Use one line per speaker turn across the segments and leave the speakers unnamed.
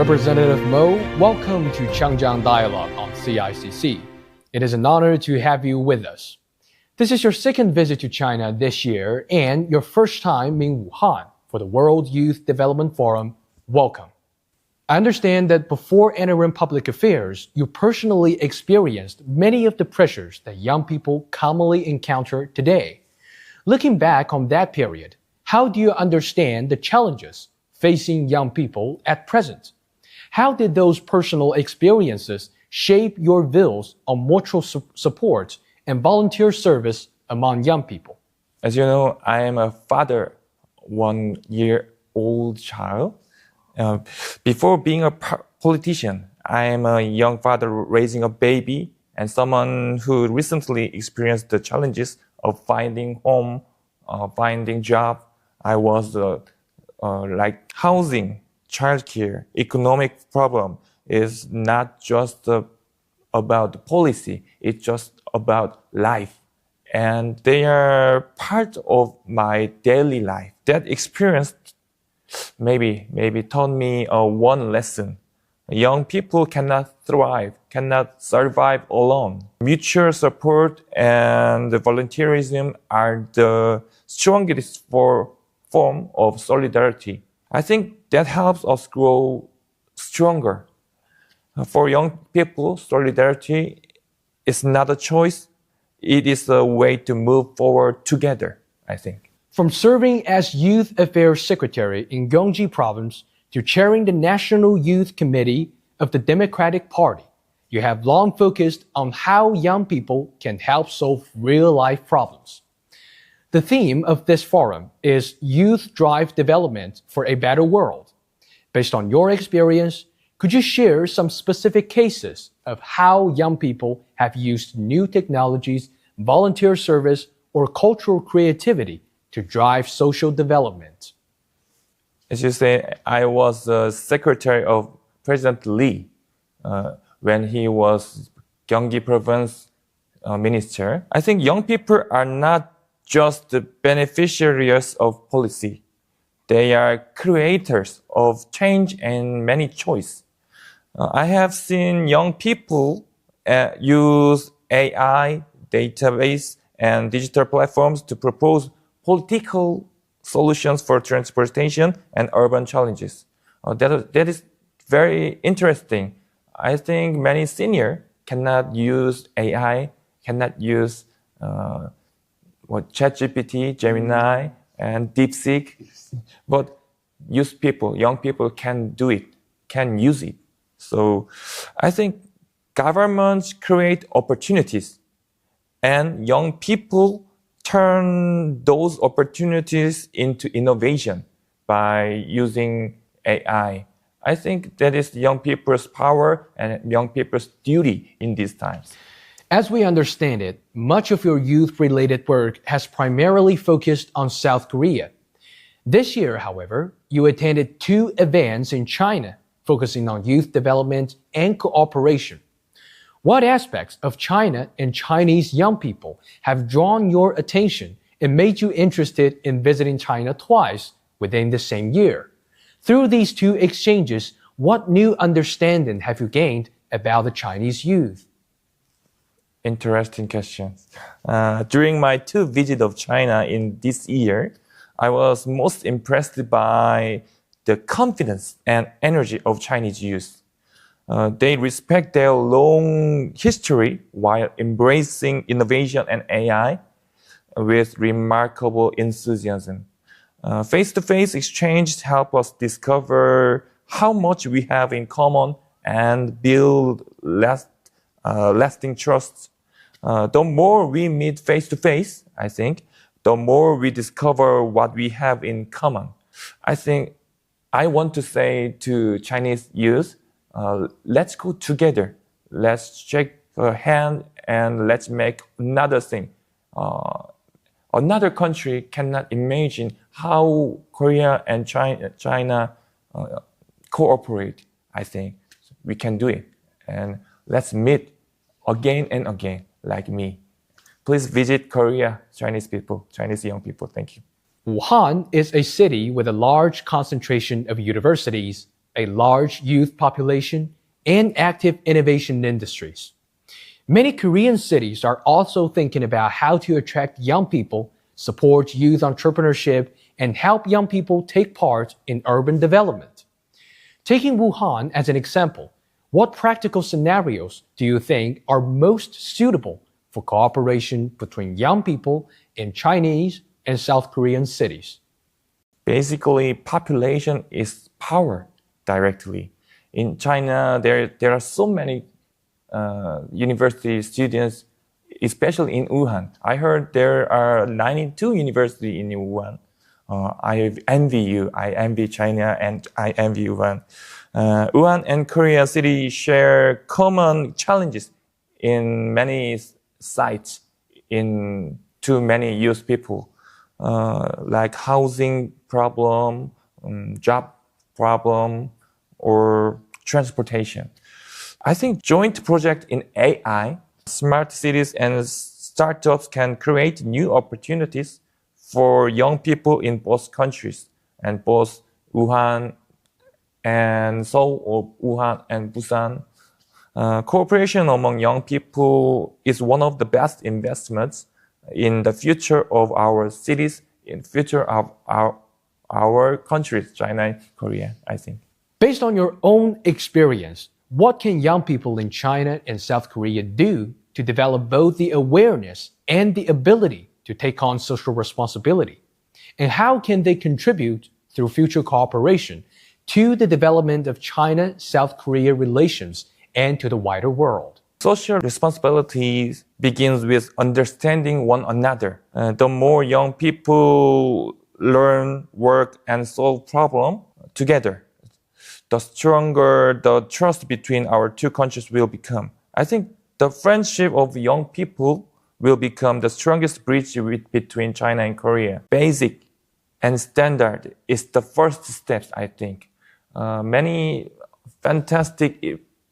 Representative Mo, welcome to Gyeongjong Dialogue on CICC. It is an honor to have you with us. This is your second visit to China this year and your first time in Wuhan for the World Youth Development Forum. Welcome. I understand that before entering public affairs, you personally experienced many of the pressures that young people commonly encounter today. Looking back on that period, how do you understand the challenges facing young people at present? How did those personal experiences shape your views on mutual support and volunteer service among young people?
As you know, I am a father, 1-year-old child. Before being a politician, I am a young father raising a baby and someone who recently experienced the challenges of finding home, finding job. I was like housing, childcare, economic problem is not just about the policy, it's just about life. And they are part of my daily life. That experience maybe taught me one lesson. Young people cannot thrive, cannot survive alone. Mutual support and volunteerism are the strongest form of solidarity. I think that helps us grow stronger. For young people, solidarity is not a choice. It is a way to move forward together, I think.
From serving as Youth Affairs Secretary in Gyeongjong Province to chairing the National Youth Committee of the Democratic Party, you have long focused on how young people can help solve real-life problems. The theme of this forum is Youth Drive Development for a Better World. Based on your experience, could you share some specific cases of how young people have used new technologies, volunteer service, or cultural creativity to drive social development?
As you say, I was the secretary of President Lee when he was Gyeonggi Province minister. I think young people are not just the beneficiaries of policy. They are creators of change and many choice. I have seen young people use AI, database, and digital platforms to propose political solutions for transportation and urban challenges. That is very interesting. I think many seniors cannot use AI, cannot use ChatGPT, Gemini, and DeepSeek, but young people can do it, can use it. So I think governments create opportunities and young people turn those opportunities into innovation by using AI. I think that is young people's power and young people's duty in these times.
As we understand it, much of your youth-related work has primarily focused on South Korea. This year, however, you attended 2 events in China focusing on youth development and cooperation. What aspects of China and Chinese young people have drawn your attention and made you interested in visiting China twice within the same year? Through these 2 exchanges, what new understanding have you gained about the Chinese youth?
Interesting questions. During my 2 visits of China in this year, I was most impressed by the confidence and energy of Chinese youth. They respect their long history while embracing innovation and AI with remarkable enthusiasm. Face-to-face exchanges help us discover how much we have in common and build lasting trust. The more we meet face-to-face, I think, the more we discover what we have in common. I think I want to say to Chinese youth, let's go together. Let's shake a hand and let's make another thing. Another country cannot imagine how Korea and China cooperate. I think we can do it. And let's meet again and again, like me. Please visit Korea, Chinese people, Chinese young people. Thank you.
Wuhan is a city with a large concentration of universities, a large youth population, and active innovation industries. Many Korean cities are also thinking about how to attract young people, support youth entrepreneurship, and help young people take part in urban development. Taking Wuhan as an example, what practical scenarios do you think are most suitable for cooperation between young people in Chinese and South Korean cities?
Basically, population is power directly. In China, there are so many university students, especially in Wuhan. I heard there are 92 universities in Wuhan. I envy you. I envy China and I envy Wuhan. Wuhan and Korea City share common challenges in many sites to many youth people, like housing problem, job problem, or transportation. I think joint project in AI, smart cities and startups can create new opportunities for young people in both countries, and both Wuhan and Seoul or Wuhan and Busan. Cooperation among young people is one of the best investments in the future of our cities, in future of our countries, China and Korea, I think.
Based on your own experience, what can young people in China and South Korea do to develop both the awareness and the ability to take on social responsibility? And how can they contribute through future cooperation to the development of China-South Korea relations and to the wider world?
Social responsibility begins with understanding one another. The more young people learn, work, and solve problems together, the stronger the trust between our two countries will become. I think the friendship of young people will become the strongest bridge between China and Korea. Basic and standard is the first step, I think. Many fantastic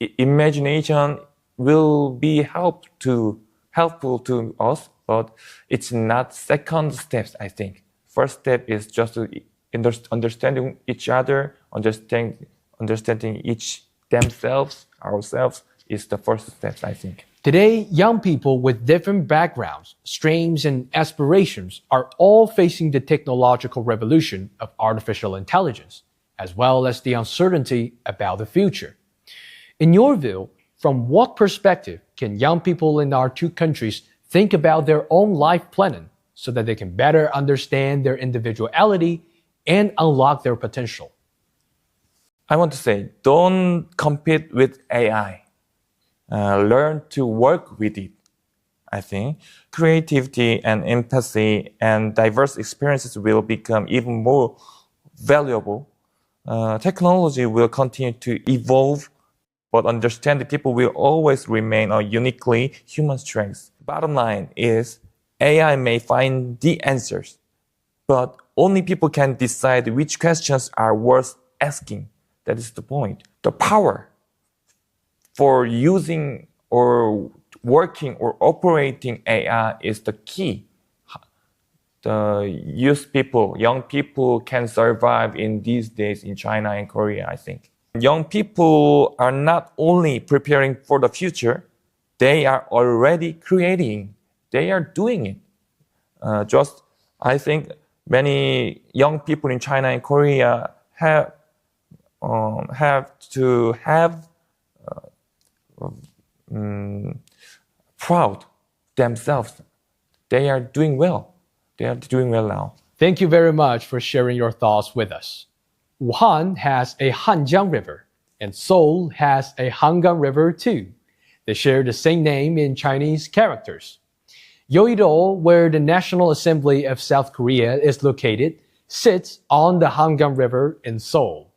imagination will be helpful to us, but it's not second steps, I think. First step is just understanding each other, understanding each themselves, ourselves, is the first step, I think.
Today, young people with different backgrounds, streams, and aspirations are all facing the technological revolution of artificial intelligence, as well as the uncertainty about the future. In your view, from what perspective can young people in our two countries think about their own life planning so that they can better understand their individuality and unlock their potential?
I want to say, don't compete with AI. Learn to work with it, I think. Creativity and empathy and diverse experiences will become even more valuable. Technology will continue to evolve, but understanding people will always remain a uniquely human strength. Bottom line is, AI may find the answers, but only people can decide which questions are worth asking. That is the point. The power for using or working or operating AI is the key. The young people can survive in these days in China and Korea, I think. Young people are not only preparing for the future, they are already creating. They are doing it. I think many young people in China and Korea have to have proud themselves. They are doing well. They are doing well now.
Thank you very much for sharing your thoughts with us. Wuhan has a Hanjiang River, and Seoul has a Hangang River too. They share the same name in Chinese characters. Yeouido, where the National Assembly of South Korea is located, sits on the Hangang River in Seoul.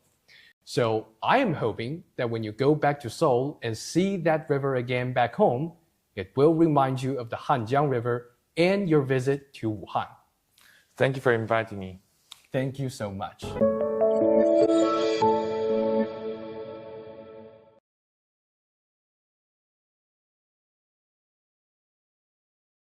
So I am hoping that when you go back to Seoul and see that river again back home, it will remind you of the Hanjiang River and your visit to Wuhan.
Thank you for inviting me.
Thank you so much.